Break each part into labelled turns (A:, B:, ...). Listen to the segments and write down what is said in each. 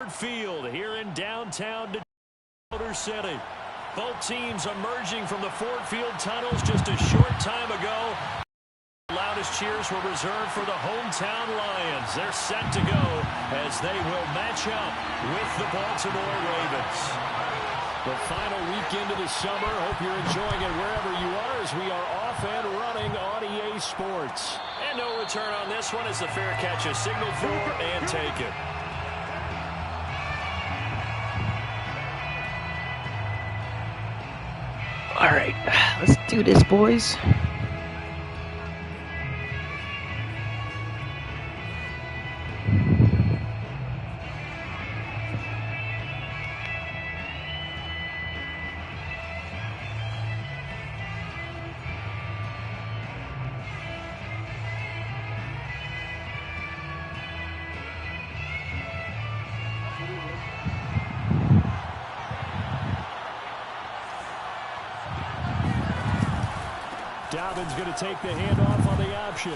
A: Field here in downtown Motor City. Both teams emerging from the Ford Field tunnels just a short time ago. The loudest cheers were reserved for the hometown Lions. They're set to go as they will match up with the Baltimore Ravens. The final weekend of the summer. Hope you're enjoying it wherever you are as we are off and running on EA Sports. And no return on this one as the fair catch is signaled for and taken.
B: All right, let's do this, boys.
A: Dobbins going to take the handoff on the option.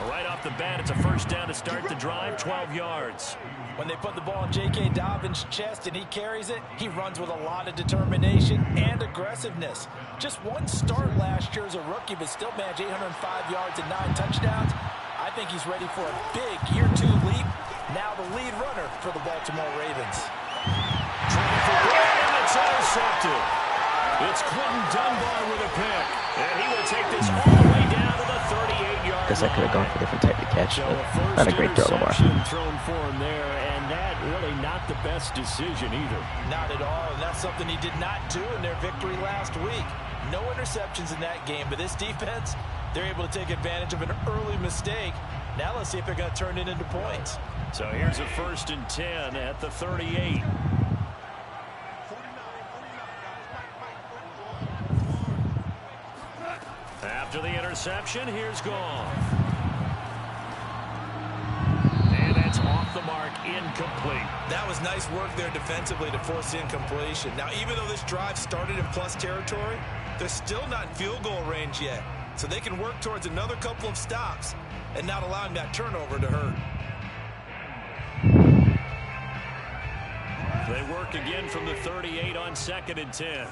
A: Right off the bat, it's a first down to start the drive, 12 yards.
C: When they put the ball in J.K. Dobbins' chest and he carries it, he runs with a lot of determination and aggressiveness. Just one start last year as a rookie, but still managed 805 yards and 9 touchdowns. I think he's ready for a big year 2 leap. Now the lead runner for the Baltimore Ravens.
A: Trying for Graham, it's intercepted. It's Clinton Dunbar with a pick, and he will take this all the way down to the 38-yard line.
B: Guess I could have gone for a different type of catch, but not a great throw, Lamar.
A: Thrown for him there, and that really not the best decision either.
C: Not at all, and that's something he did not do in their victory last week. No interceptions in that game, but this defense, they're able to take advantage of an early mistake. Now let's see if they're going to turn it into points.
A: So here's a 1st and 10 at the 38. After the interception, here's Goff. And that's off the mark, incomplete.
C: That was nice work there defensively to force the incompletion. Now, even though this drive started in plus territory, they're still not in field goal range yet. So they can work towards another couple of stops and not allowing that turnover to hurt.
A: They work again from the 38 on 2nd and 10.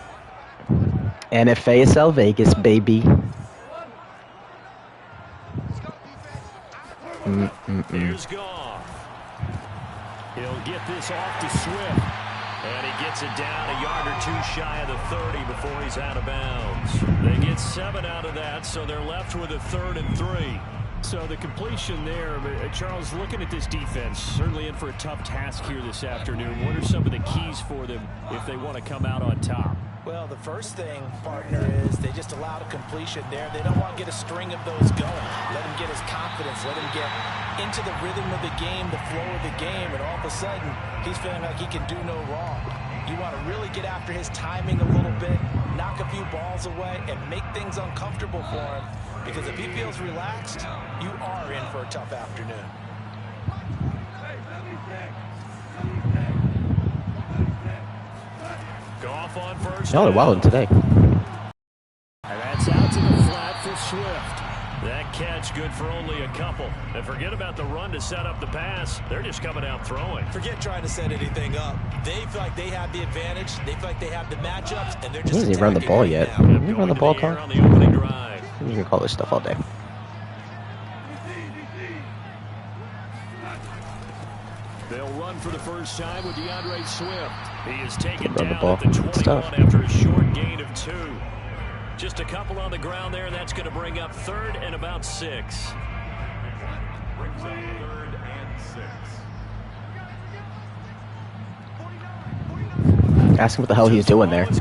B: Nfasl Vegas, baby.
A: Here's Goff. He'll get this off to Swift. And he gets it down a yard or 2 shy of the 30 before he's out of bounds. They get 7 out of that, so they're left with a 3rd and 3. So the completion there, Charles, looking at this defense, certainly in for a tough task here this afternoon. What are some of the keys for them if they want to come out on top?
C: Well, the first thing, partner, is they just allowed a completion there. They don't want to get a string of those going. Let him get his confidence. Let him get into the rhythm of the game, the flow of the game, and all of a sudden, he's feeling like he can do no wrong. You want to really get after his timing a little bit, knock a few balls away, and make things uncomfortable for him. Because if he feels relaxed, you are in for a tough afternoon.
A: Goff on first.
B: Y'all are wilding today.
A: And that's out to the flat for Swift. That catch good for only a couple. And forget about the run to set up the pass. They're just coming out throwing.
C: Forget trying to set anything up. They feel like they have the advantage. They feel like they have the matchups, and they're just.
B: He hasn't even run the ball yet. Did he run the ball, Carl?
A: On the opening drive.
B: You can call this stuff all day.
A: They'll run for the first time with DeAndre Swift. He is taken
B: Run the
A: down
B: ball.
A: at the 21
B: Stuff.
A: after a short gain of 2. Just a couple on the ground there, and that's going to bring up 3rd and about 6.
D: Brings up 3rd and 6.
B: Ask him what the hell he's doing there.
A: And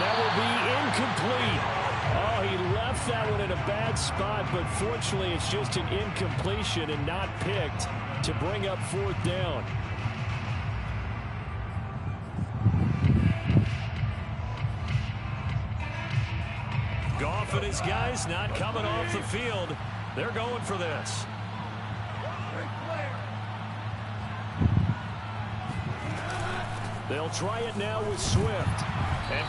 A: that will be incomplete. Oh, he left that one in a bad spot, but fortunately it's just an incompletion and not picked to bring up 4th down. Goff and his guys not coming off the field. They're going for this. They'll try it now with Swift.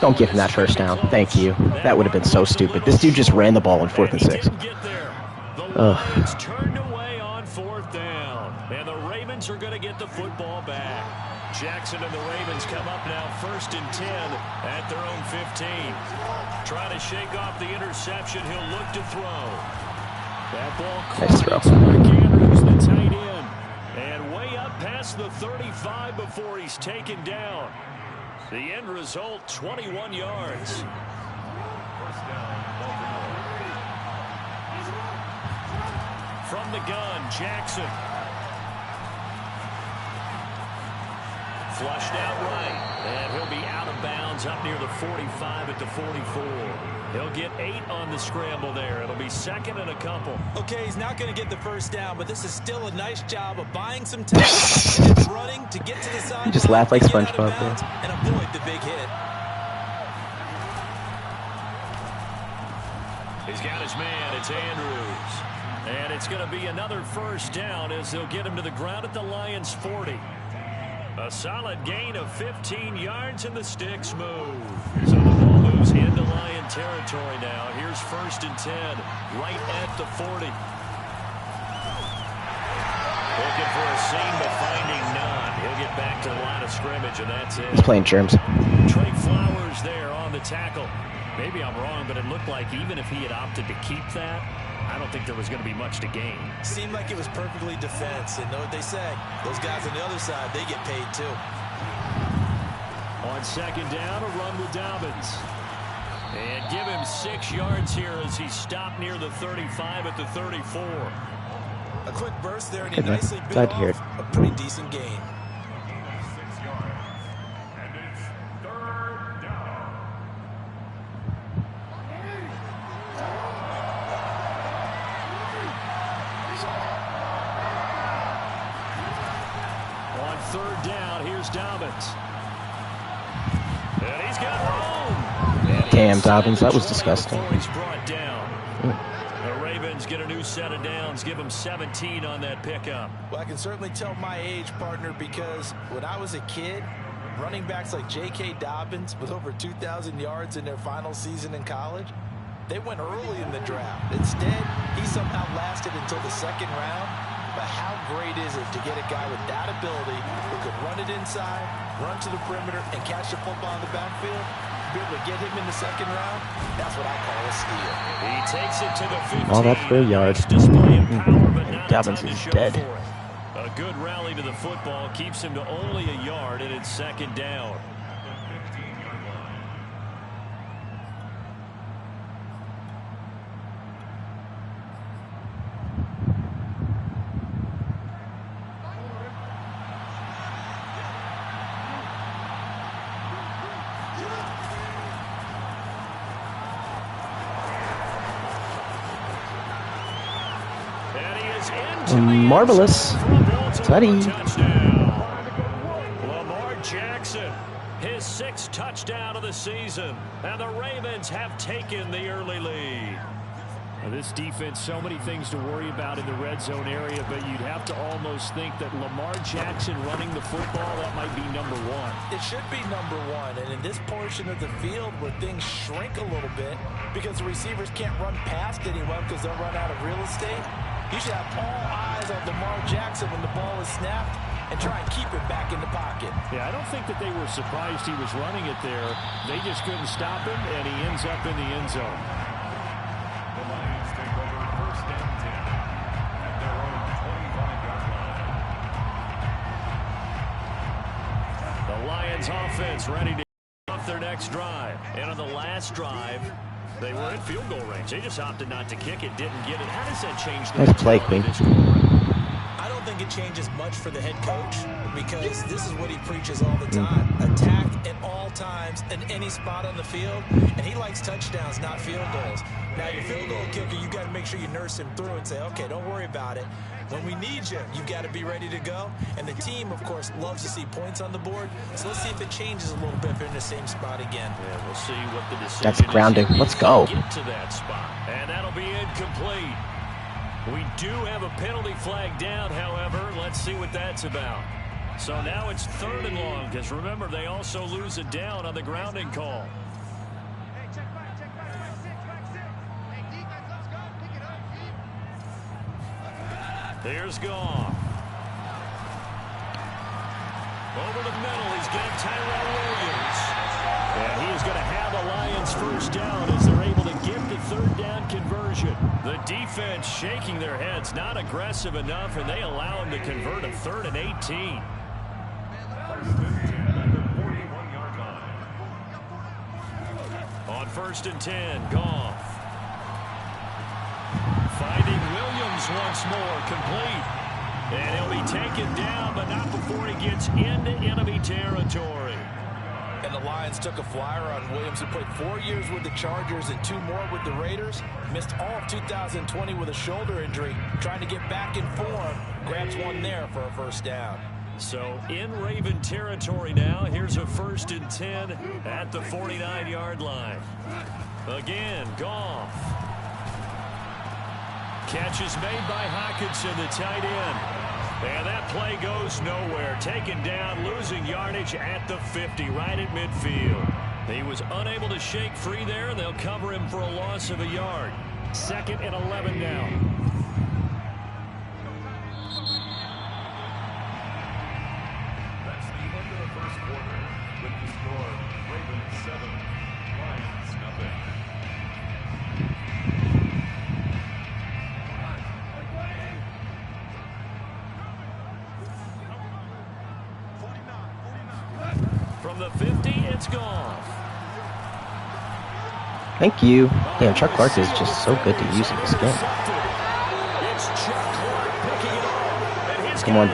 B: Don't give him that first down. Thank you. That would have been so stupid. This dude just ran the ball on 4th and 6.
A: Get there. The It's turned away on 4th down. And the Ravens are going to get the football back. Jackson and the Ravens come up now 1st and 10 at their own 15. Trying to shake off the interception. He'll look to throw. That ball
B: Nice throw.
A: Andrews, the tight end. And way up past the 35 before he's taken down. The end result, 21 yards.
D: First down, Baltimore.
A: From the gun, Jackson. Flushed out right. And he'll be out of bounds up near the 45 at the 44. He'll get 8 on the scramble there. It'll be 2nd and a couple.
C: Okay, he's not going to get the first down, but this is still a nice job of buying some time and then running to get to the side.
B: You just laugh like SpongeBob there.
C: And avoid the big hit.
A: He's got his man. It's Andrews. And it's going to be another first down as they'll get him to the ground at the Lions' 40. A solid gain of 15 yards and the sticks move. So the ball moves into Lion territory now. Here's 1st and 10 right at the 40. Looking for a seam but finding none. He'll get back to the line of scrimmage and that's it.
B: He's playing germs.
A: Trey Flowers there on the tackle. Maybe I'm wrong, but it looked like even if he had opted to keep that, I don't think there was going to be much to gain.
C: Seemed like it was perfectly defense. And know what they say. Those guys on the other side, they get paid too.
A: On 2nd down, a run with Dobbins. And give him 6 yards here as he stopped near the 35 at the 34.
C: A quick burst there, and he
B: Good, man.
C: nicely bit
B: Glad to hear
C: off
B: it.
C: a pretty decent gain.
D: 6 yards. And it's 3rd down.
A: On 3rd down, here's Dobbins. And he's got room.
B: Damn, Dobbins, that was disgusting.
A: Before he's brought down. The Ravens get a new set of downs, give him 17 on that pickup.
C: Well, I can certainly tell my age, partner, because when I was a kid, running backs like J.K. Dobbins with over 2,000 yards in their final season in college, they went early in the draft. Instead, he somehow lasted until the 2nd round. But how great is it to get a guy with that ability who could run it inside, run to the perimeter, and catch the football in the backfield? Be able to get him in the 2nd round, that's what I call a steal.
A: He takes it to the 15.
B: All that for a yard.
A: Displaying power, but not
B: Dobbins
A: time to
B: is
A: show
B: dead.
A: for it. A good rally to the football keeps him to only a yard, and it's 2nd down.
B: Marvelous. Tutty.
A: Lamar Jackson, his 6th touchdown of the season, and the Ravens have taken the early lead. This defense, so many things to worry about in the red zone area, but you'd have to almost think that Lamar Jackson running the football, that might be number 1.
C: It should be number 1, and in this portion of the field where things shrink a little bit because the receivers can't run past anyone because they'll run out of real estate, you should have all eyes on Lamar Jackson when the ball is snapped and try and keep it back in the pocket.
A: Yeah, I don't think that they were surprised he was running it there. They just couldn't stop him, and he ends up in the end zone.
D: The Lions take over 1st and 10 at their own 25-yard line.
A: The Lions offense ready to get off their next drive. And on the last drive, they were in field goal range. They just opted not to kick it, didn't get it. How does that change the
B: Nice play, Queen.
C: I don't think it changes much for the head coach because this is what he preaches all the time. Attack at all times in any spot on the field, and he likes touchdowns, not field goals. Now, your field goal kicker, you got to make sure you nurse him through and say, okay, don't worry about it. When we need you, you've got to be ready to go. And the team, of course, loves to see points on the board. So let's see if it changes a little bit if they're in the same spot again.
A: Yeah, we'll see what the decision
B: That's grounding.
A: is.
B: Let's go.
A: Get to that spot. And that'll be incomplete. We do have a penalty flag down, however. Let's see what that's about. So now it's 3rd and long, because remember, they also lose it down on the grounding call. Here's Goff. Over the middle, he's got Tyrell Williams. And he is going to have the Lions first down as they're able to get the third down conversion. The defense shaking their heads, not aggressive enough, and they allow him to convert a 3rd and 18.
D: First and 10 at the 41-yard line.
A: On 1st and 10, Goff. Finding Williams once more, complete. And he'll be taken down, but not before he gets into enemy territory.
C: And the Lions took a flyer on Williams, who played 4 years with the Chargers and 2 more with the Raiders. Missed all of 2020 with a shoulder injury. Trying to get back in form. Grabs one there for a first down.
A: So in Raven territory now. Here's a 1st and 10 at the 49-yard line. Again, Goff. Catch is made by Hockenson, the tight end. And that play goes nowhere. Taken down, losing yardage at the 50, right at midfield. He was unable to shake free there, and they'll cover him for a loss of a yard. 2nd and 11 now.
D: That's the end of the first quarter with the score Ravens 7, Lions nothing.
A: From the 50, it's Goff.
B: Thank you. Damn, Chuck Clark is just so good to use in this game. Come on.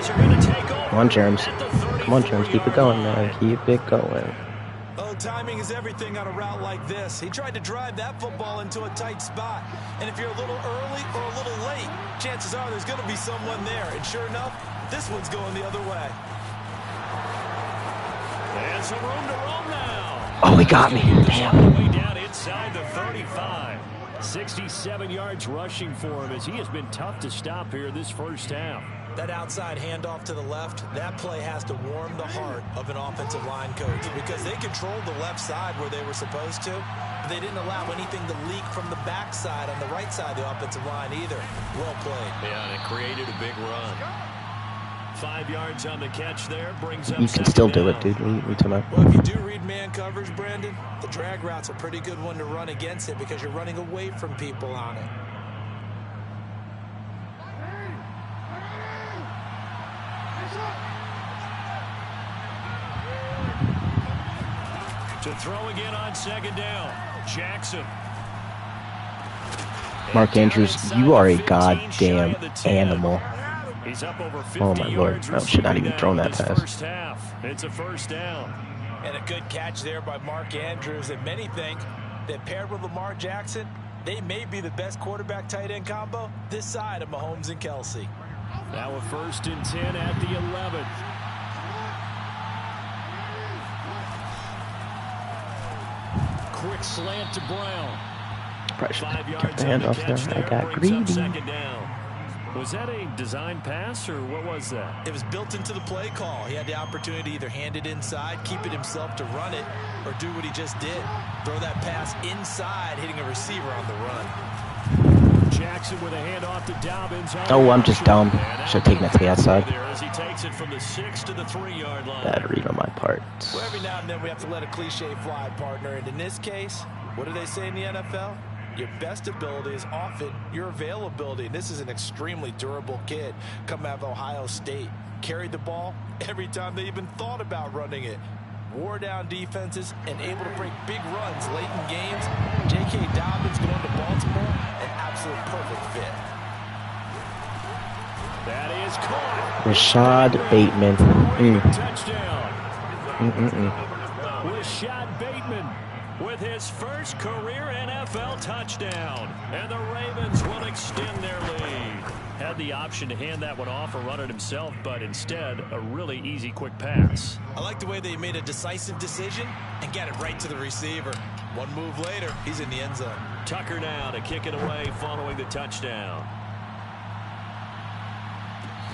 B: Come on, Germs. Come on, Germs. Keep it going, man. Keep it going.
C: Oh, timing is everything on a route like this. He tried to drive that football into a tight spot. And if you're a little early or a little late, chances are there's going to be someone there. And sure enough, this one's going the other way.
A: And some room to roam now.
B: Oh, he got me. Damn.
A: Way down inside the 35. 67 yards rushing for him as he has been tough to stop here this first half.
C: That outside handoff to the left, that play has to warm the heart of an offensive line coach because they controlled the left side where they were supposed to, but they didn't allow anything to leak from the backside on the right side of the offensive line either. Well played.
A: Yeah, and it created a big run. 5 yards on the catch there, brings up.
B: You can still do it, dude. What are you talking about?
C: Well, if you do read man coverage, Brandon, the drag route's a pretty good one to run against it because you're running away from people on it.
A: To throw again on 2nd down. Jackson.
B: Mark Andrews, you are a goddamn animal.
A: He's up over 50
B: Oh my lord, I should not even thrown that pass.
A: First half. It's a first down.
C: And a good catch there by Mark Andrews. And many think that paired with Lamar Jackson, they may be the best quarterback tight end combo this side of Mahomes and Kelsey.
A: Now a 1st and 10 at the 11. Quick slant to Brown.
B: Probably should
A: 5
B: have
A: yards
B: kept the hand
A: on
B: off
A: the
B: there.
A: catch
B: I got
A: brings up
B: greedy.
A: 2nd down. Was that a design pass, or what was that?
C: It was built into the play call. He had the opportunity to either hand it inside, keep it himself to run it, or do what he just did. Throw that pass inside, hitting a receiver on the run.
A: Jackson with a handoff to Dobbins.
B: Oh, I'm just dumb. Should have taken it to the outside.
A: There as he takes it from the 6 to the 3-yard line.
B: Bad read on my part.
C: Well, every now and then we have to let a cliche fly, partner. And in this case, what do they say in the NFL? Your best ability is often your availability. And this is an extremely durable kid coming out of Ohio State. Carried the ball every time they even thought about running it. Wore down defenses and able to break big runs late in games. J.K. Dobbins going to Baltimore, an absolute perfect fit.
A: That is caught.
B: Rashad Bateman.
A: Touchdown. Rashad Bateman with his first career NFL touchdown. And the Ravens will extend their lead. Had the option to hand that one off or run it himself, but instead a really easy quick pass.
C: I like the way they made a decisive decision and got it right to the receiver. One move later, he's in the end zone.
A: Tucker now to kick it away following the touchdown.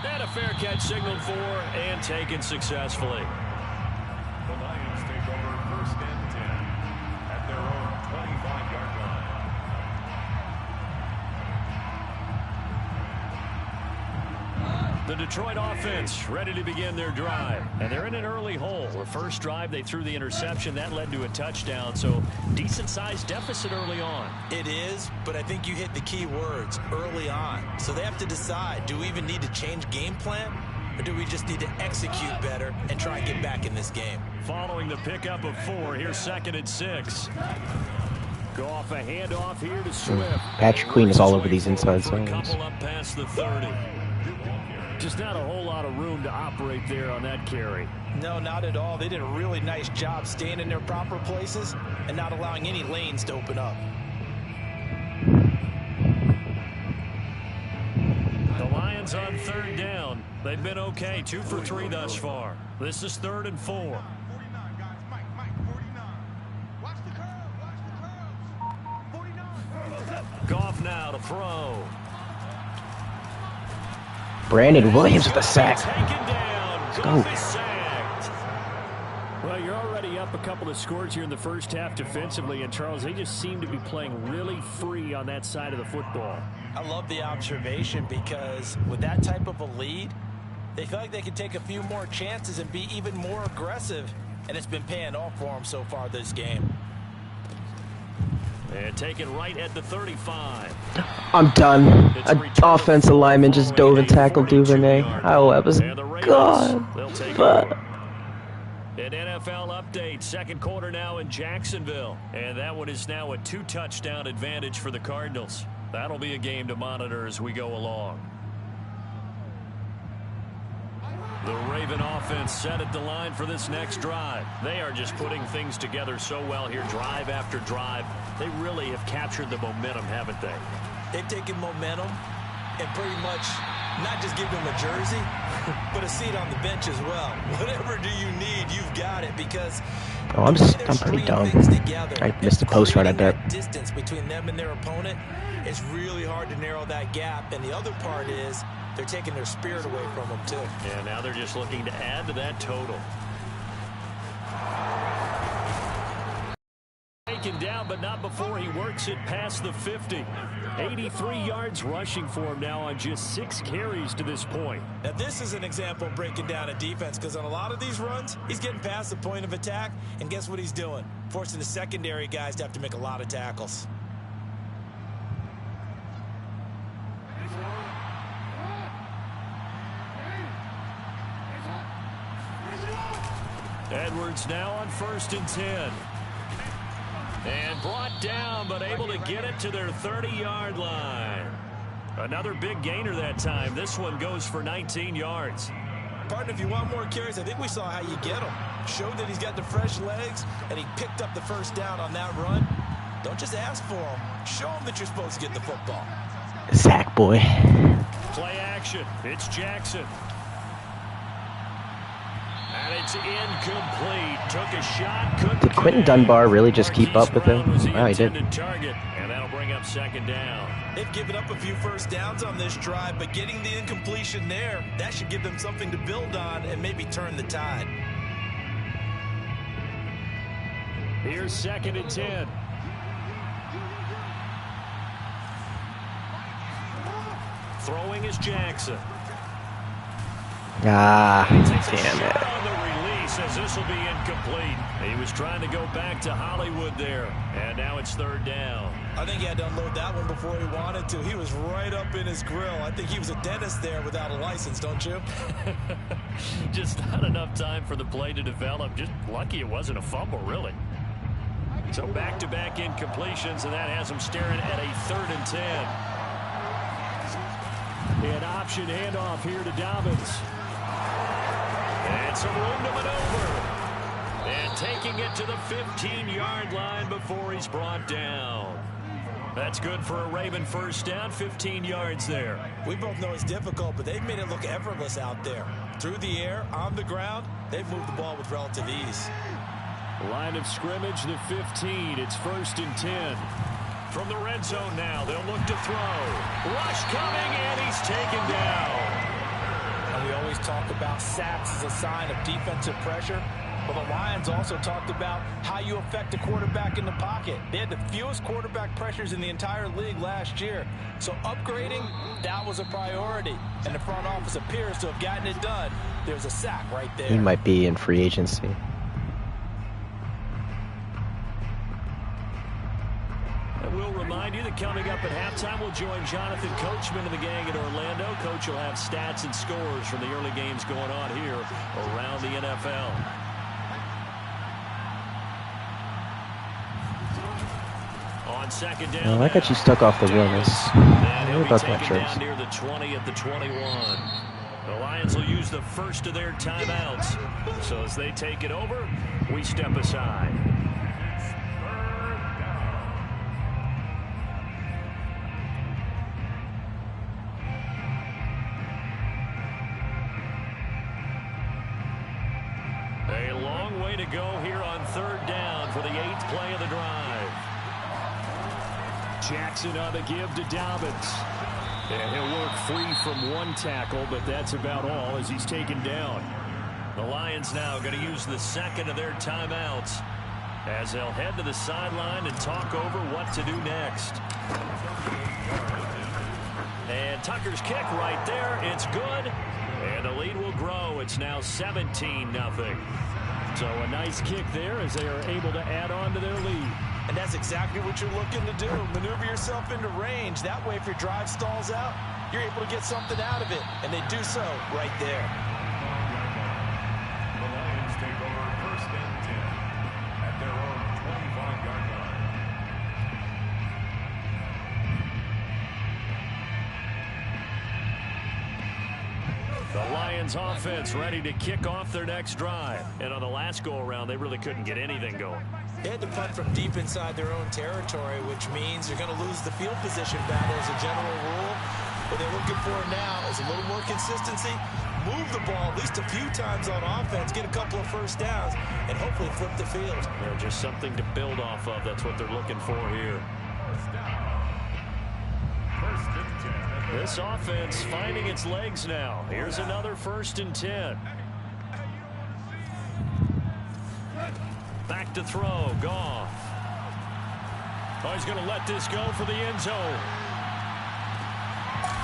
A: And a fair catch signaled for and taken successfully.
D: The Lions take over 1st and 10 at their own 25-yard line.
A: The Detroit offense ready to begin their drive. And they're in an early hole. The first drive, they threw the interception. That led to a touchdown. So decent-sized deficit early on.
C: It is, but I think you hit the key words, early on. So they have to decide, do we even need to change game plan? Or do we just need to execute better and try and get back in this game?
A: Following the pickup of 4, here's 2nd and 6. Go off a handoff here to Swift.
B: Patrick Queen is all over these inside zones.
A: Couple up past the 30. Just not a whole lot of room to operate there on that carry.
C: No, not at all. They did a really nice job staying in their proper places and not allowing any lanes to open up.
A: The Lions on 3rd down. They've been okay, 2 for 3 thus far. This is 3rd and 4. Goff now to throw.
B: Brandon Williams with a sack.
A: Taken down.
B: Let's
A: Goff
B: go.
A: is sacked. Well, you're already up a couple of scores here in the first half defensively, and Charles, they just seem to be playing really free on that side of the football.
C: I love the observation because with that type of a lead, they feel like they can take a few more chances and be even more aggressive, and it's been paying off for them so far this game.
A: And taken right at the 35.
B: I'm done. An offensive lineman just dove and tackled Duvernay. Oh, that was God. But
A: An NFL update. Second quarter now in Jacksonville. And that one is now a 2-touchdown advantage for the Cardinals. That'll be a game to monitor as we go along. The Raven offense set at the line for this next drive. They are just putting things together so well here, drive after drive. They really have captured the momentum, haven't they?
C: They've taken momentum and pretty much not just give them a jersey, but a seat on the bench as well. Whatever do you need, you've got it, because
B: I'm pretty dumb. I missed a post right, I bet.
C: Distance between them and their opponent, it's really hard to narrow that gap. And the other part is they're taking their spirit away from them too.
A: Yeah, now they're just looking to add to that total. Taken down, but not before he works it past the 50. 83 yards rushing for him now on just 6 carries to this point.
C: Now this is an example of breaking down a defense, because on a lot of these runs, he's getting past the point of attack, and guess what he's doing? Forcing the secondary guys to have to make a lot of tackles.
A: Edwards now on 1st and 10. And brought down, but able to get it to their 30-yard line. Another big gainer that time. This one goes for 19 yards.
C: Partner, if you want more carries, I think we saw how you get him. Showed that he's got the fresh legs, and he picked up the first down on that run. Don't just ask for him. Show him that you're supposed to get the football.
B: Zach boy.
A: Play action. It's Jackson. And it's incomplete. Took a shot.
B: Did Quentin Dunbar really just keep up with him? Wow, he did.
A: Target, and that'll bring up 2nd down.
C: They've given up a few first downs on this drive, but getting the incompletion there, that should give them something to build on and maybe turn the tide.
A: Here's 2nd and 10. Throwing is Jackson.
B: Ah,
A: Takes a
B: damn
A: shot
B: it.
A: on the release as this will be incomplete. He was trying to go back to Hollywood there, and now it's 3rd down.
C: I think he had to unload that one before he wanted to. He was right up in his grill. I think he was a dentist there without a license, don't you?
A: Just not enough time for the play to develop. Just lucky it wasn't a fumble, really. So back-to-back incompletions, and that has him staring at a 3rd and 10. An option handoff here to Dobbins. And some room to maneuver. And taking it to the 15-yard line before he's brought down. That's good for a Raven first down, 15 yards there.
C: We both know it's difficult, but they've made it look effortless out there. Through the air, on the ground, they've moved the ball with relative ease.
A: Line of scrimmage, the 15. It's 1st and 10. From the red zone now, they'll look to throw. Rush coming, and he's taken down.
C: And we always talk about sacks as a sign of defensive pressure. Well, the Lions also talked about how you affect a quarterback in the pocket. They had the fewest quarterback pressures in the entire league last year. So upgrading, that was a priority. And the front office appears to have gotten it done. There's a sack right there.
B: He might be in free agency.
A: And we'll remind you that coming up at halftime, we'll join Jonathan Coachman and the gang in Orlando. Coach will have stats and scores from the early games going on here around the NFL. On second down,
B: I got you stuck off the run.
A: He'll be
B: about
A: taken
B: that
A: down
B: choice.
A: near the 20 at the 21. The Lions will use the first of their timeouts. So as they take it over, we step aside. A long way to go here on third down for the 8th play of the drive. Jackson on the give to Dobbins. And he'll work free from one tackle, but that's about all as he's taken down. The Lions now going to use the second of their timeouts as they'll head to the sideline and talk over what to do next. And Tucker's kick right there. It's good. And the lead will grow. It's now 17-0. So a nice kick there as they are able to add on to their lead.
C: And that's exactly what you're looking to do. Maneuver yourself into range. That way, if your drive stalls out, you're able to get something out of it. And they do so right there.
D: The Lions take over first and 10 at their own 25-yard line.
A: The Lions offense ready to kick off their next drive. And on the last go-around, they really couldn't get anything going.
C: They had to punt from deep inside their own territory, which means you're going to lose the field position battle as a general rule. What they're looking for now is a little more consistency, move the ball at least a few times on offense, get a couple of first downs, and hopefully flip the field.
A: They're just something to build off of. That's what they're looking for here.
D: First down. First and 10.
A: This offense finding its legs now. Here's another 1st and 10. Back to throw. Goff. Oh, he's going to let this go for the end zone.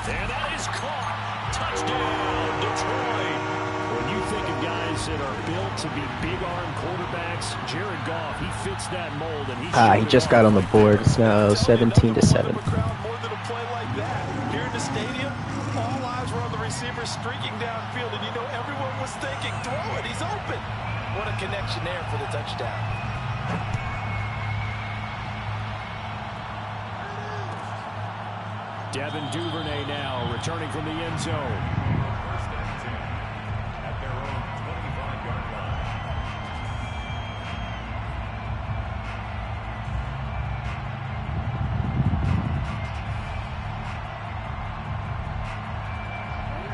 A: And that is caught. Touchdown, Detroit. When you think of guys that are built to be big-arm quarterbacks, Jared Goff, he fits that mold. And
B: He just got on the board. It's now 17-7.
C: More than a play like that. Here in the stadium, all eyes were on the receiver streaking downfield, and you know everyone was thinking, throw it, he's open. What a connection there for the touchdown.
A: Devin Duvernay now returning from the end zone.
D: First and 10 at their own 25-yard line.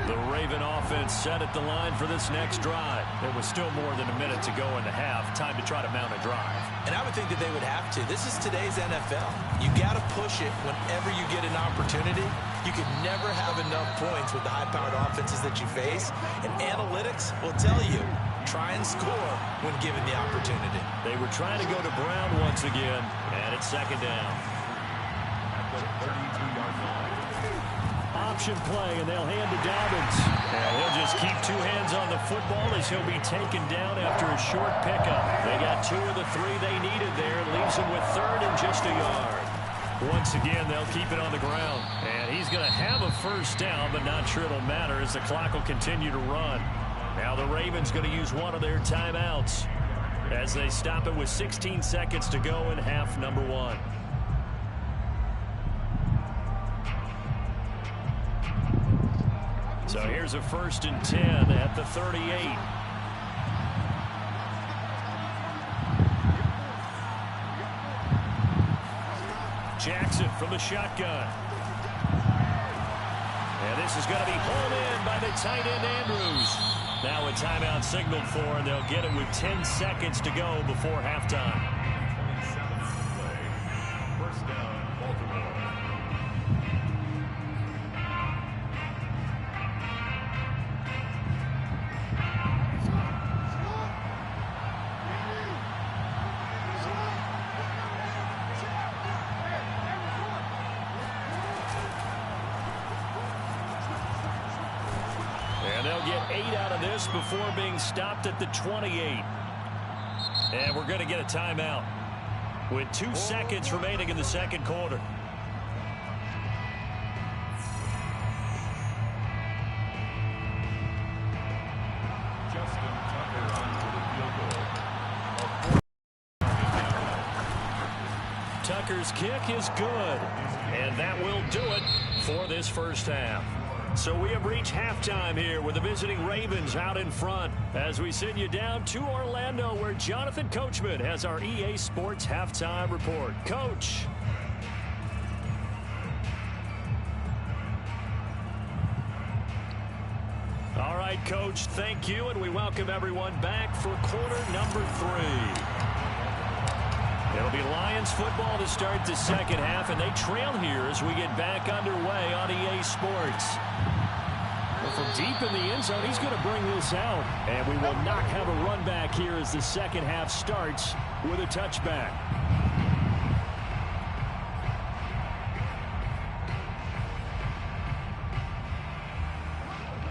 A: The Raven offense set at the line for this next drive. There was still more than a minute to go in the half. Time to try to mount a drive.
C: And I would think that they would have to. This is today's NFL. You got to push it whenever you get an opportunity. You can never have enough points with the high-powered offenses that you face. And analytics will tell you, try and score when given the opportunity.
A: They were trying to go to Brown once again, and it's second down.
D: At the 32-yard line.
A: Option play, and they'll hand to Dobbins. And he'll just keep two hands on the football as he'll be taken down after a short pickup. They got 2 of the 3 they needed there. Leaves them with 3rd and just a yard. Once again, they'll keep it on the ground. And he's going to have a first down, but not sure it'll matter as the clock will continue to run. Now the Ravens going to use one of their timeouts as they stop it with 16 seconds to go in half number 1. So here's a 1st and 10 at the 38. Jackson from the shotgun. And this is going to be pulled in by the tight end Andrews. Now a timeout signaled for, and they'll get it with 10 seconds to go before halftime.
D: 27th play. First down, Baltimore.
A: And they'll get 8 out of this before being stopped at the 28. And we're going to get a timeout with 2 seconds remaining in the second quarter. Tucker's kick is good, and that will do it for this first half. So we have reached halftime here with the visiting Ravens out in front as we send you down to Orlando where Jonathan Coachman has our EA Sports halftime report. Coach. All right, Coach, thank you, and we welcome everyone back for quarter number 3. It'll be Lions football to start the second half, and they trail here as we get back underway on EA Sports. Well, from deep in the end zone, he's going to bring this out, and we will not have a run back here as the second half starts with a touchback.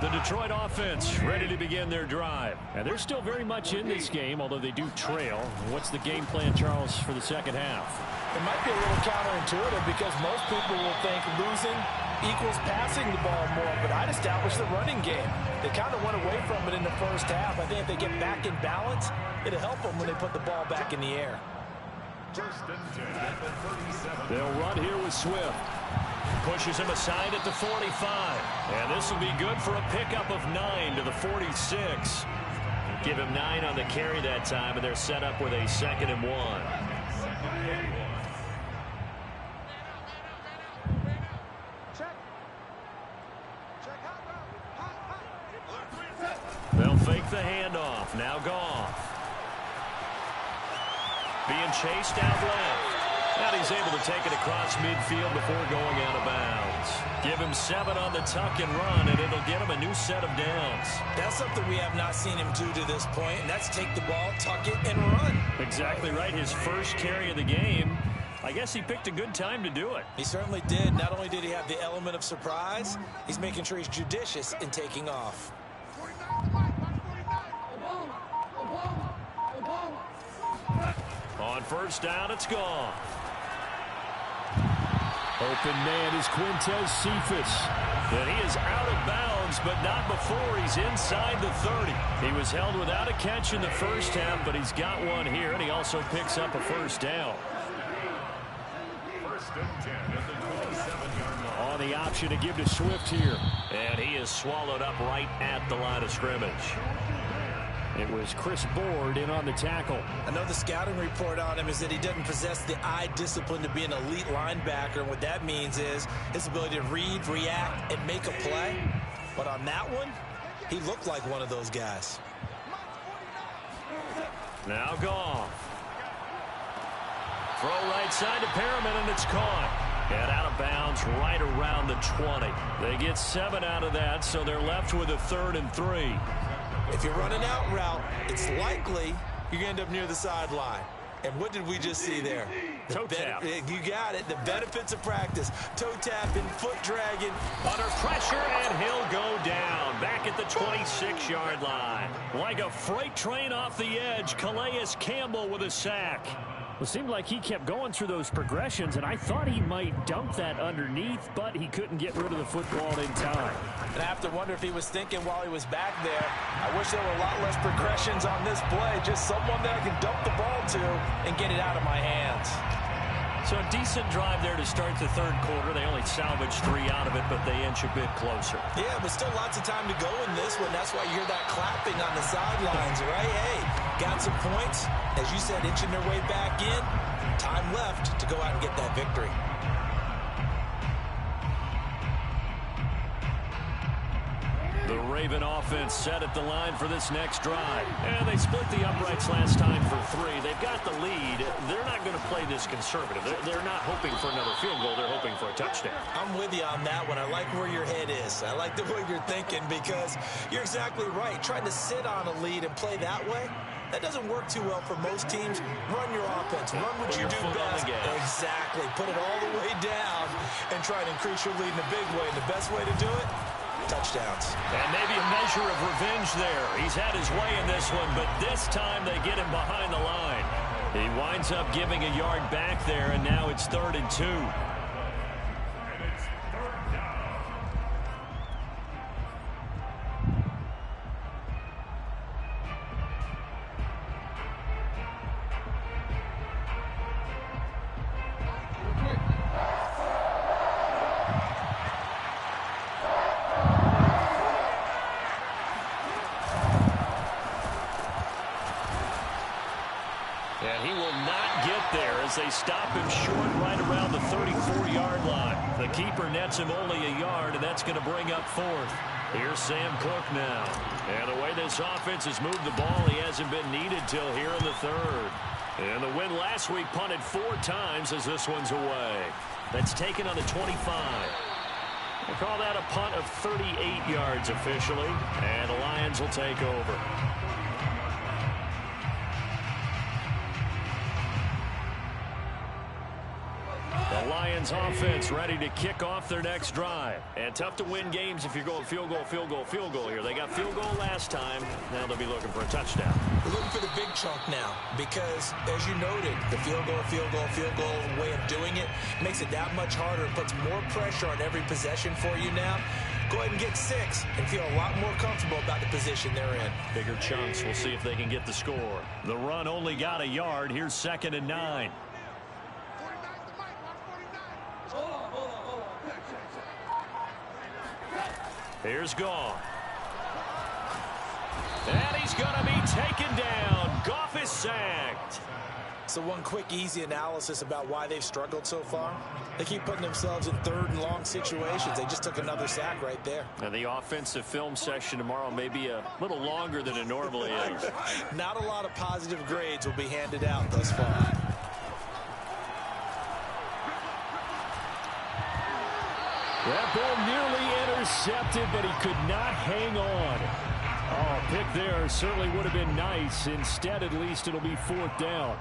A: The Detroit offense ready to begin their drive. And they're still very much in this game, although they do trail. What's the game plan, Charles, for the second half?
C: It might be a little counterintuitive because most people will think losing equals passing the ball more, but I'd establish the running game. They kind of went away from it in the first half. I think if they get back in balance, it'll help them when they put the ball back in the air.
A: They'll run here with Swift. Pushes him aside at the 45. And this will be good for a pickup of 9 to the 46. Give him 9 on the carry that time, and they're set up with a 2nd and 1. They'll fake the handoff. Now Goff. Being chased out left. And he's able to take it across midfield before going out of bounds. Give him 7 on the tuck and run, and it'll get him a new set of downs.
C: That's something we have not seen him do to this point, and that's take the ball, tuck it, and run.
A: Exactly right. His first carry of the game. I guess he picked a good time to do it.
C: He certainly did. Not only did he have the element of surprise, he's making sure he's judicious in taking off.
A: On first down, it's gone. Open man is Quintez Cephas. And he is out of bounds, but not before he's inside the 30. He was held without a catch in the first half, but he's got one here, and he also picks up a first down.
D: First and 10 at the 27-yard line.
A: On the option to give to Swift here. And he is swallowed up right at the line of scrimmage. It was Chris Board in on the tackle.
C: I know the scouting report on him is that he doesn't possess the eye discipline to be an elite linebacker. And what that means is his ability to read, react, and make a play. But on that one, he looked like one of those guys.
A: Now Goff. Throw right side to Perriman, and it's caught. And out of bounds right around the 20. They get 7 out of that, so they're left with a 3rd and 3.
C: If you're running out route, it's likely you're going to end up near the sideline. And what did we just see there?
A: Toe tap.
C: You got it. The benefits of practice. Toe tapping, foot dragging.
A: Under pressure, and he'll go down. Back at the 26-yard line. Like a freight train off the edge, Calais Campbell with a sack. It seemed like he kept going through those progressions, and I thought he might dump that underneath, but he couldn't get rid of the football in time.
C: And I have to wonder if he was thinking while he was back there, I wish there were a lot less progressions on this play, just someone that I can dump the ball to and get it out of my hands.
A: So a decent drive there to start the third quarter. They only salvaged 3 out of it, but they inch a bit closer.
C: Yeah, but still lots of time to go in this one. That's why you hear that clapping on the sidelines, right? Hey, got some points. As you said, inching their way back in. Time left to go out and get that victory.
A: The Raven offense set at the line for this next drive. And they split the uprights last time for 3. They've got the lead. They're not going to play this conservative. They're not hoping for another field goal. They're hoping for a touchdown.
C: I'm with you on that one. I like where your head is. I like the way you're thinking because you're exactly right. Trying to sit on a lead and play that way, that doesn't work too well for most teams. Run your offense. Run what you do best. Exactly. Put it all the way down and try to increase your lead in a big way. And the best way to do it, touchdowns.
A: And maybe a measure of revenge there. He's had his way in this one, but this time they get him behind the line. He winds up giving a yard back there, and now it's 3rd and 2. And he will not get there as they stop him short right around the 34-yard line. The keeper nets him only a yard, and that's going to bring up 4th. Here's Sam Cook now. And the way this offense has moved the ball, he hasn't been needed till here in the 3rd. And the win last week punted 4 times as this one's away. That's taken on the 25. We'll call that a punt of 38 yards officially. And the Lions will take over. The Lions offense ready to kick off their next drive. And tough to win games if you're going field goal, field goal, field goal here. They got field goal last time. Now they'll be looking for a touchdown.
C: We're looking for the big chunk now because, as you noted, the field goal way of doing it makes it that much harder. It puts more pressure on every possession for you now. Go ahead and get 6 and feel a lot more comfortable about the position they're in.
A: Bigger chunks. We'll see if they can get the score. The run only got a yard. Here's 2nd and 9. Here's Goff. And he's going to be taken down. Goff is sacked.
C: So one quick, easy analysis about why they've struggled so far. They keep putting themselves in 3rd and long situations. They just took another sack right there.
A: And the offensive film session tomorrow may be a little longer than it normally is.
C: Not a lot of positive grades will be handed out thus far.
A: That ball nearly intercepted, but he could not hang on. Oh, pick there certainly would have been nice. Instead, at least it'll be 4th down.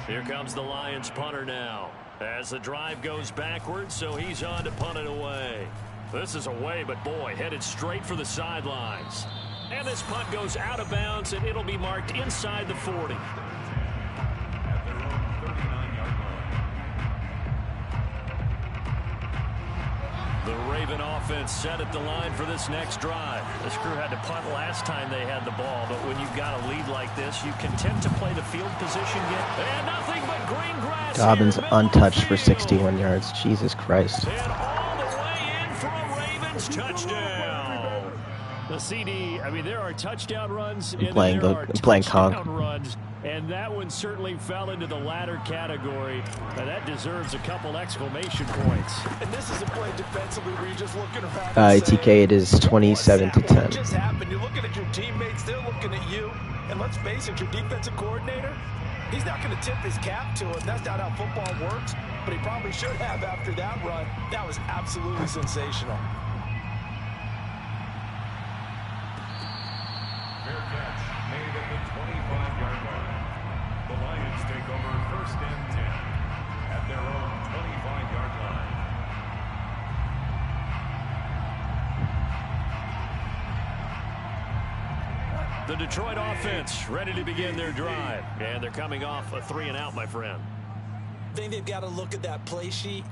A: Here comes the Lions punter now. As the drive goes backwards, so he's on to punt it away. This is away, but boy, headed straight for the sidelines. And this punt goes out of bounds, and it'll be marked inside the 40. The Raven offense set at the line for this next drive. This crew had to punt last time they had the ball, but when you've got a lead like this, you can tend to play the field position game. And nothing but green grass.
B: Dobbins untouched for 61 yards. Jesus Christ.
A: And all the way in for a Ravens touchdown. The CD, I mean, there are touchdown runs and there are touchdown runs. And that one certainly fell into the latter category. Now that deserves a couple exclamation points.
C: And this is a play defensively where you're just looking around.
B: TK, it is 27-10.
C: What just happened? You're looking at your teammates. They're looking at you. And let's face it, your defensive coordinator, he's not going to tip his cap to it. That's not how football works. But he probably should have after that run. That was absolutely sensational.
D: Fair catch made at the 25-yard line. The Lions take over 1st and 10 at their own 25-yard line.
A: The Detroit offense ready to begin their drive. And they're coming off a 3-and-out, my friend.
C: I think they've got to look at that play sheet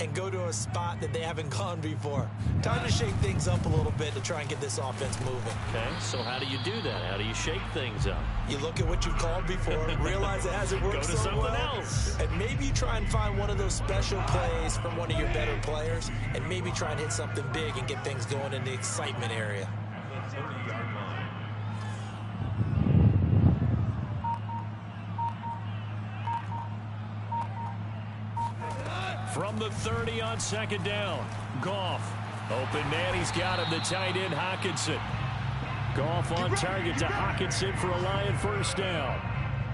C: and go to a spot that they haven't gone before. Time to shake things up a little bit to try and get this offense moving.
A: Okay, so how do you do that? How do you shake things up?
C: You look at what you've called before, realize it hasn't worked
A: Go to
C: so
A: something
C: well,
A: else.
C: and maybe you try and find one of those special plays from one of your better players, and maybe try and hit something big and get things going in the excitement area.
D: At the 30-yard line.
A: From the 30 on 2nd down. Goff. Open man, he's got him, the tight end Hockenson. Goff on target to Hockenson for a Lion 1st down.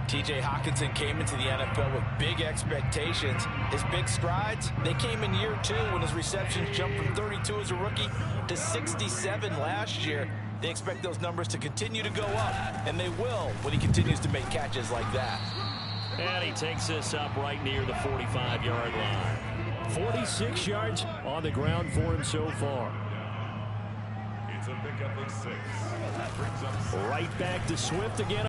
C: T.J. Hockenson came into the NFL with big expectations. His big strides, they came in year 2 when his receptions jumped from 32 as a rookie to 67 last year. They expect those numbers to continue to go up, and they will when he continues to make catches like that.
A: And he takes this up right near the 45-yard line. 46 yards on the ground for him so far.
D: a pickup of 6. Brings up 7.
A: Right back to Swift again.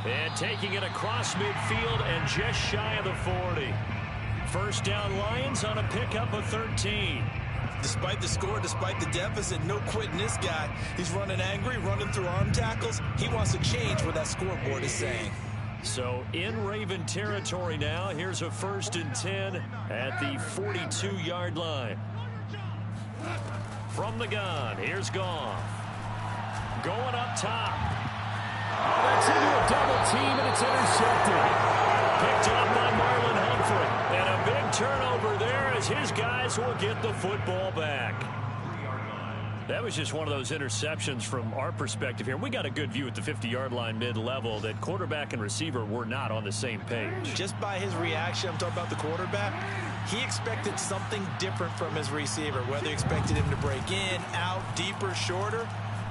A: And taking it across midfield and just shy of the 40. First down Lions on a pickup of 13.
C: Despite the score, despite the deficit, no quitting this guy. He's running angry, running through arm tackles. He wants to change what that scoreboard is saying.
A: So in Raven territory now. Here's a 1st and 10 at the 42-yard line. From the gun, here's Goff. Going up top. Oh, that's into a double team, and it's intercepted. Picked up by Marlon Humphrey. And a big turnover there as his guys will get the football back. That was just one of those interceptions from our perspective here. We got a good view at the 50-yard line mid-level that quarterback and receiver were not on the same page.
C: Just by his reaction, I'm talking about the quarterback, he expected something different from his receiver, whether he expected him to break in, out, deeper, shorter.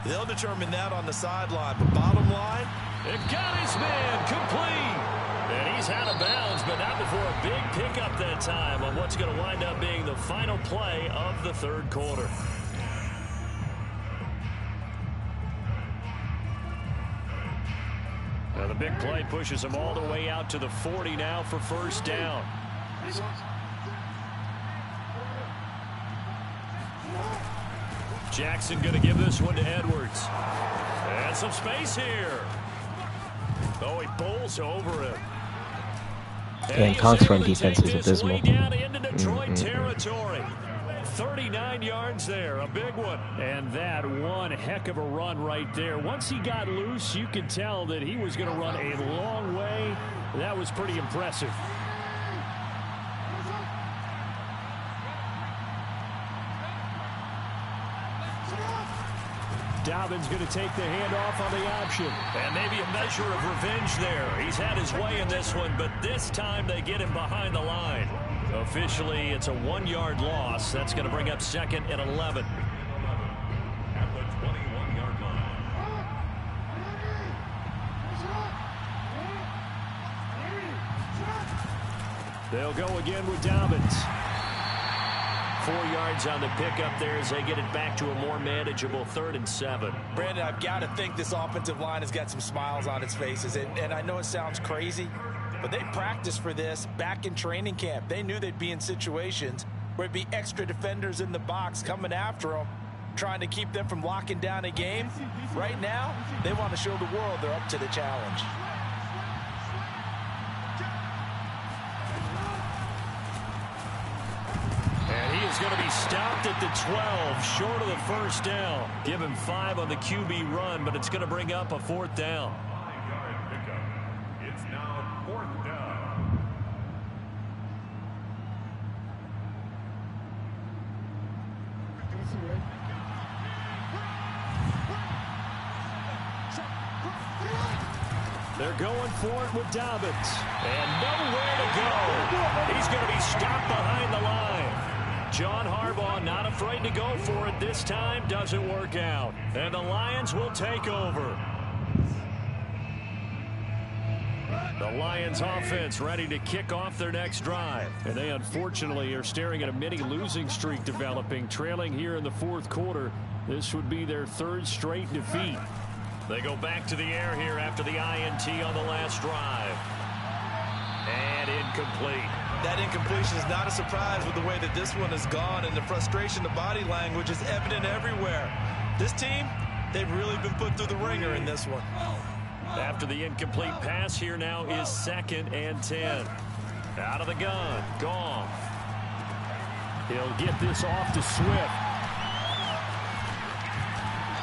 C: They'll determine that on the sideline. But bottom line,
A: it got his man complete. And he's out of bounds, but not before a big pickup that time on what's going to wind up being the final play of the 3rd quarter. Now the big play pushes him all the way out to the 40 now for 1st down. Jackson going to give this one to Edwards. And some space here. Oh, he bowls over him.
B: And Conk's run defense is abysmal.
A: Down into Detroit territory. 39 yards there, a big one. And that one heck of a run right there. Once he got loose, you could tell that he was going to run a long way. That was pretty impressive. Dobbins going to take the handoff on the option. And maybe a measure of revenge there. He's had his way in this one, but this time they get him behind the line. Officially, it's a 1-yard loss. That's going to bring up 2nd and 11.
D: At the 21-yard line.
A: They'll go again with Dobbins. 4 yards on the pickup there as they get it back to a more manageable 3rd and 7.
C: Brandon, I've got to think this offensive line has got some smiles on its faces. And I know it sounds crazy, but they practiced for this back in training camp. They knew they'd be in situations where it'd be extra defenders in the box coming after them, trying to keep them from locking down a game. Right now, they want to show the world they're up to the challenge.
A: And he is going to be stopped at the 12, short of the 1st down. Give him 5 on the QB run, but it's going to bring up a 4th down.
D: 5-yard pickup. It's now 4th down.
A: They're going for it with Dobbins. And nowhere to go. He's going to be stopped behind the line. John Harbaugh not afraid to go for it this time. Doesn't work out. And the Lions will take over. The Lions offense ready to kick off their next drive. And they unfortunately are staring at a mini losing streak developing, trailing here in the 4th quarter. This would be their 3rd straight defeat. They go back to the air here after the INT on the last drive. And incomplete.
C: That incompletion is not a surprise with the way that this one has gone, and the frustration, the body language is evident everywhere. This team, they've really been put through the ringer in this one.
A: After the incomplete pass, here now is 2nd and 10. Out of the gun, Goff. He'll get this off to Swift.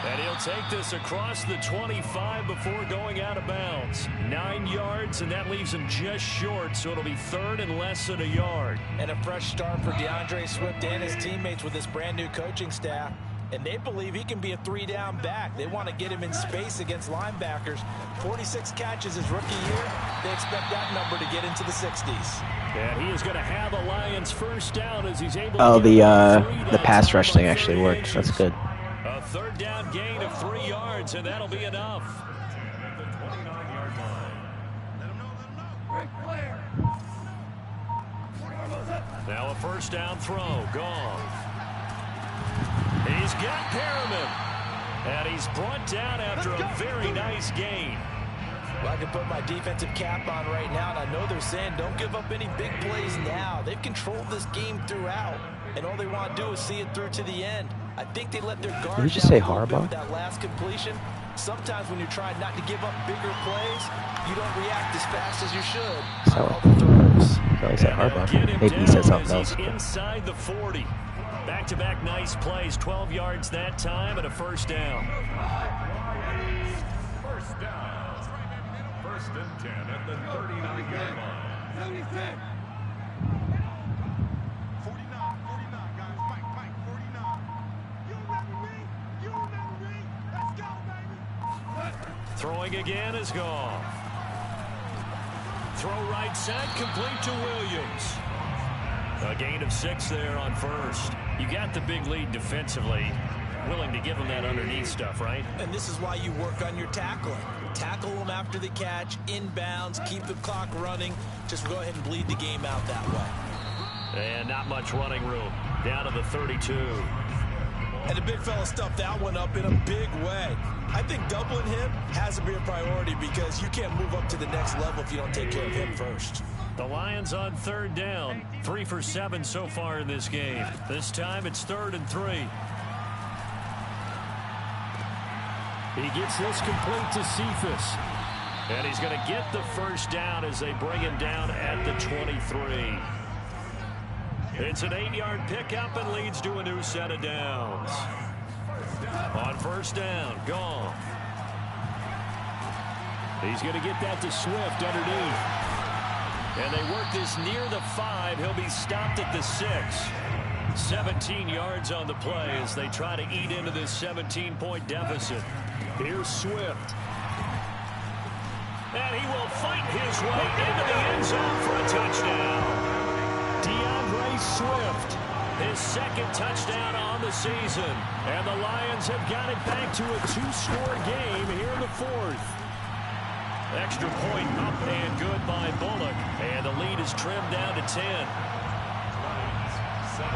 A: And he'll take this across the 25 before going out of bounds. 9 yards, and that leaves him just short, so it'll be 3rd and less than a yard.
C: And a fresh start for DeAndre Swift and his teammates with this brand-new coaching staff. And they believe he can be a 3-down back. They want to get him in space against linebackers. 46 catches his rookie year. They expect that number to get into the 60s.
A: And he is going to have a Lions 1st down as he's able
B: Oh,
A: to
B: the pass rush thing actually worked. That's good.
A: A 3rd down gain of 3 yards, and that'll be enough.
D: At the 29-yard line.
A: Now a 1st down throw. Goff. He's got Perriman. And he's brought down after a very nice gain.
C: Well, I can put my defensive cap on right now, and I know they're saying don't give up any big plays now. They've controlled this game throughout, and all they want to do is see it through to the end. I think they let their guard
B: Did you just say
C: down a little bit
B: Harbaugh?
C: with that last completion. Sometimes when you're trying not to give up bigger plays, you don't react as fast as you should.
B: So,
C: All the throws.
B: no, he said
A: And they'll
B: Harbaugh.
A: get him
B: Maybe he
A: down
B: said something
A: as
B: else.
A: he's inside the 40. Back-to-back nice plays, 12 yards that time and a first down.
D: First down. First and 10 at the 39-yard line.
E: 49, 49, guys. Mike, 49. You remember me? You remember me? Let's go, baby.
A: Throwing again is gone. Throw right side, complete to Williams. A gain of 6 there on first. You got the big lead defensively. Willing to give them that underneath stuff, right?
C: And this is why you work on your tackling. Tackle them after the catch, inbounds, keep the clock running. Just go ahead and bleed the game out that way.
A: And not much running room. Down to the 32.
C: And the big fella stuffed that one up in a big way. I think doubling him has to be a priority because you can't move up to the next level if you don't take care of him first.
A: The Lions on third down. 3 for 7 so far in this game. This time it's 3rd and 3. He gets this complete to Cephas. And he's going to get the first down as they bring him down at the 23. It's an 8-yard pickup and leads to a new set of downs. On first down, gone. He's going to get that to Swift underneath. And they work this near the 5. He'll be stopped at the 6. 17 yards on the play as they try to eat into this 17-point deficit. Here's Swift. And he will fight his way into the end zone for a touchdown. DeAndre Swift, his 2nd touchdown on the season. And the Lions have got it back to a 2-score game here in the 4th. Extra point up and good by Bullock. And the lead is trimmed down to 10.
D: 17.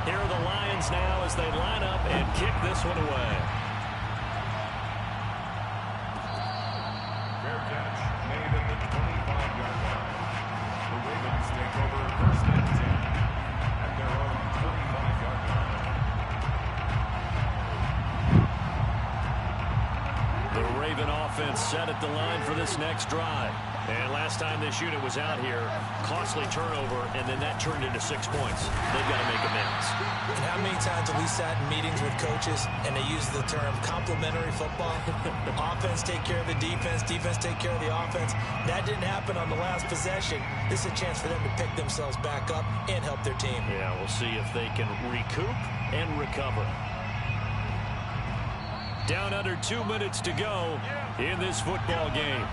A: Here are the Lions now as they line up and kick this one away.
D: Fair catch made at the 25-yard line. The Ravens take over first and 10 at their own 25-yard line.
A: The Raven offense set at the line for this next drive. And last time this unit was out here, costly turnover, and then that turned into 6 points. They've got to make amends.
C: And how many times have we sat in meetings with coaches and they use the term complementary football? Offense take care of the defense, defense take care of the offense. That didn't happen on the last possession. This is a chance for them to pick themselves back up and help their team.
A: Yeah, we'll see if they can recoup and recover. Down under 2 minutes to go in this football game.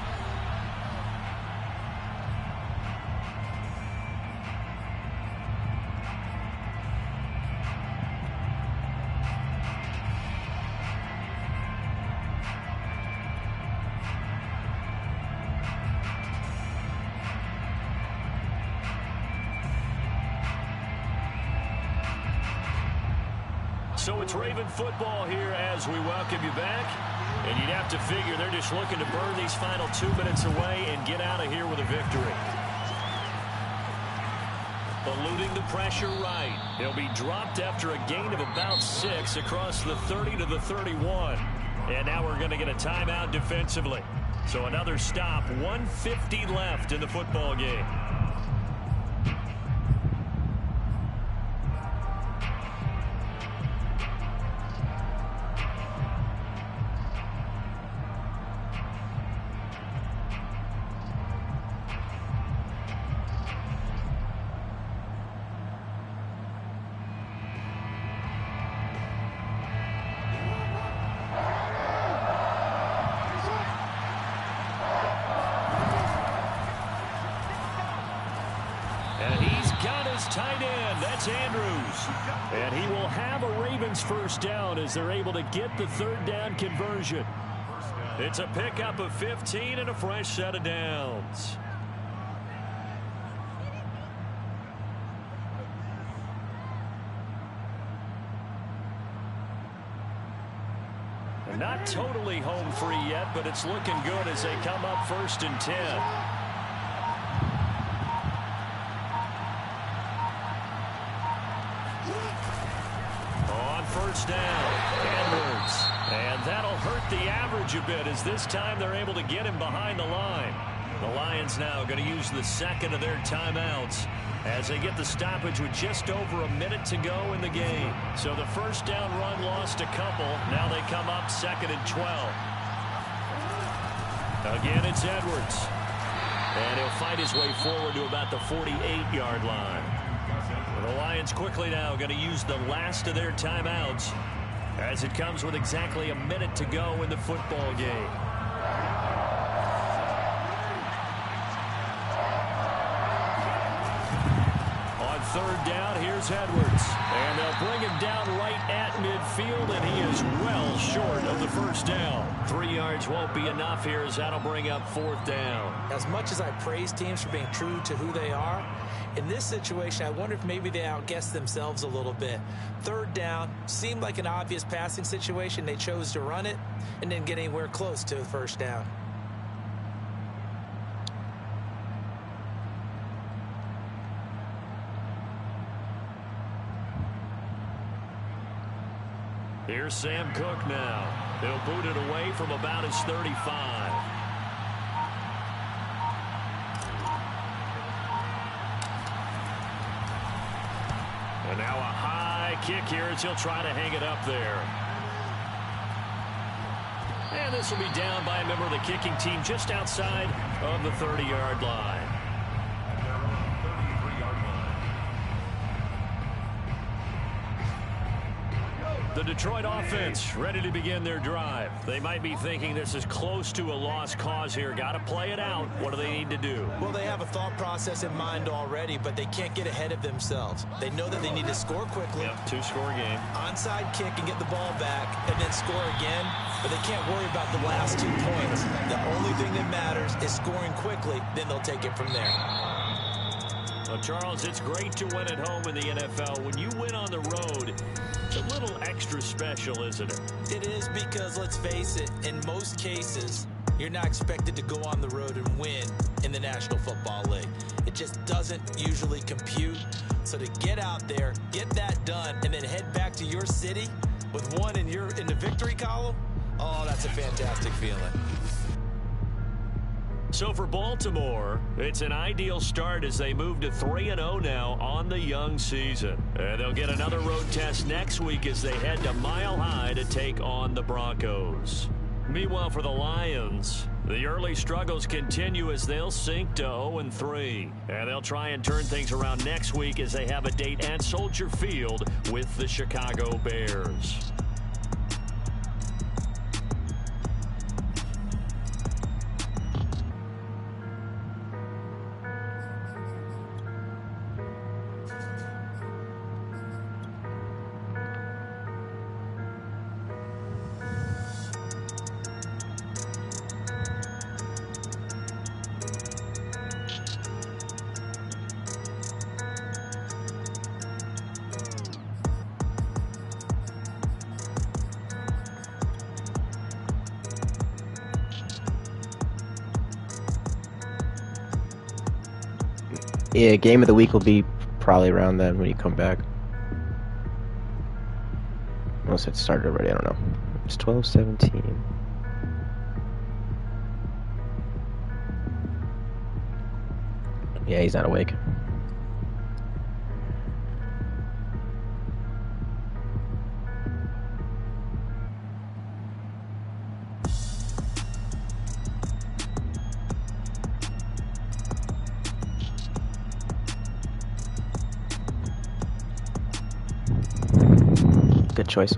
A: So it's Raven football here as we welcome you back. And you'd have to figure they're just looking to burn these final 2 minutes away and get out of here with a victory. Eluding the pressure right. He'll be dropped after a gain of about 6 across the 30 to the 31. And now we're going to get a timeout defensively. So another stop, 1:50 left in the football game. Tight end, that's Andrews. And he will have a Ravens first down as they're able to get the 3rd down conversion. It's a pickup of 15 and a fresh set of downs. Not totally home free yet, but it's looking good as they come up 1st and 10. On 1st down, Edwards. And that'll hurt the average a bit as this time they're able to get him behind the line. The Lions now going to use the second of their timeouts as they get the stoppage with just over a minute to go in the game. So the 1st down run lost a couple. Now they come up 2nd and 12. Again, it's Edwards. And he'll find his way forward to about the 48-yard line. The Lions quickly now going to use the last of their timeouts as it comes with exactly a minute to go in the football game. On 3rd down, here's Edwards. And they'll bring him down right at midfield, and he is well short of the 1st down. 3 yards won't be enough here as that'll bring up 4th down.
C: As much as I praise teams for being true to who they are, in this situation, I wonder if maybe they outguessed themselves a little bit. 3rd down seemed like an obvious passing situation. They chose to run it and didn't get anywhere close to the 1st down.
A: Here's Sam Cook now. They'll boot it away from about his 35. And now a high kick here as he'll try to hang it up there. And this will be down by a member of the kicking team just outside of the 30-yard line. The Detroit offense ready to begin their drive. They might be thinking this is close to a lost cause here. Got to play it out. What do they need to do?
C: Well, they have a thought process in mind already, but they can't get ahead of themselves. They know that they need to score quickly.
A: Yep, 2-score game.
C: Onside kick and get the ball back and then score again, but they can't worry about the last 2 points. The only thing that matters is scoring quickly, then they'll take it from there.
A: Well, Charles, it's great to win at home in the NFL. When you win on the road, it's a little extra special, isn't it?
C: It is because, let's face it, in most cases, you're not expected to go on the road and win in the National Football League. It just doesn't usually compute. So to get out there, get that done, and then head back to your city with one in the victory column, oh, that's a fantastic feeling.
A: So for Baltimore, it's an ideal start as they move to 3-0 now on the young season. And they'll get another road test next week as they head to Mile High to take on the Broncos. Meanwhile, for the Lions, the early struggles continue as they'll sink to 0-3. And they'll try and turn things around next week as they have a date at Soldier Field with the Chicago Bears.
B: Yeah, game of the week will be probably around then when you come back. Unless it started already, I don't know. It's 12:17. Yeah, he's not awake. Good choice.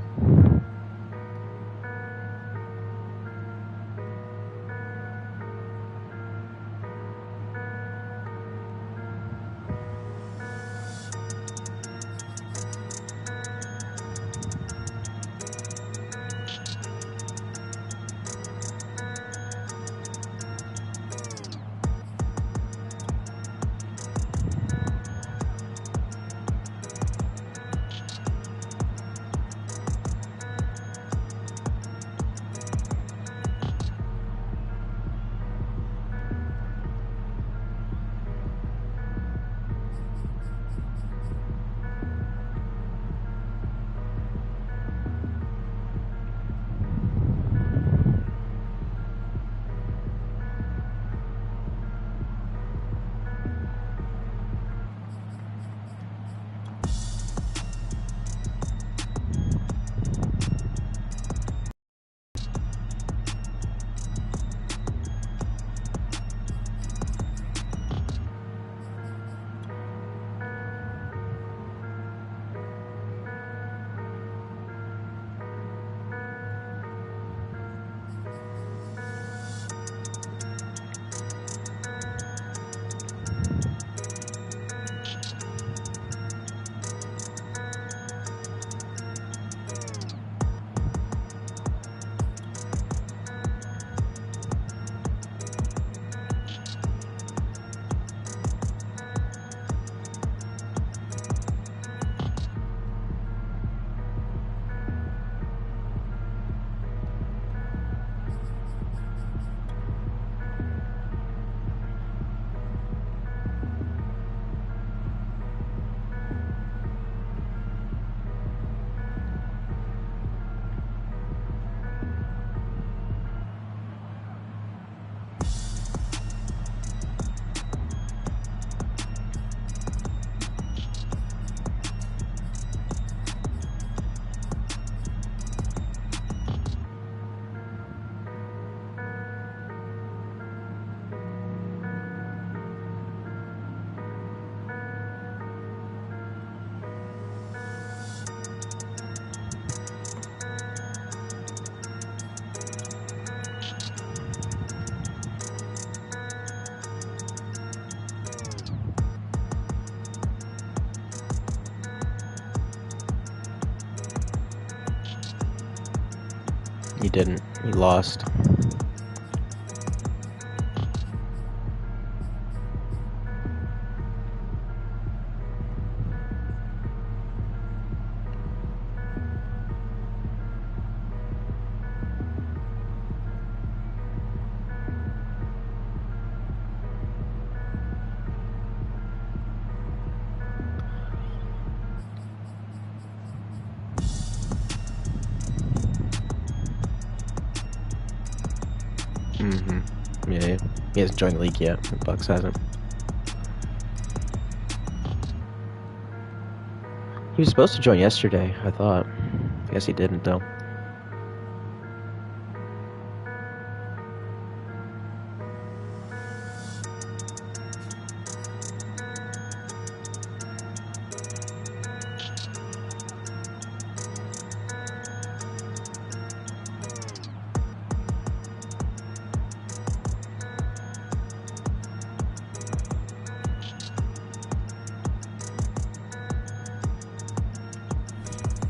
B: He didn't. He lost. Yeah, he hasn't joined the league yet. Bucks hasn't. He was supposed to join yesterday, I thought. I guess he didn't, though.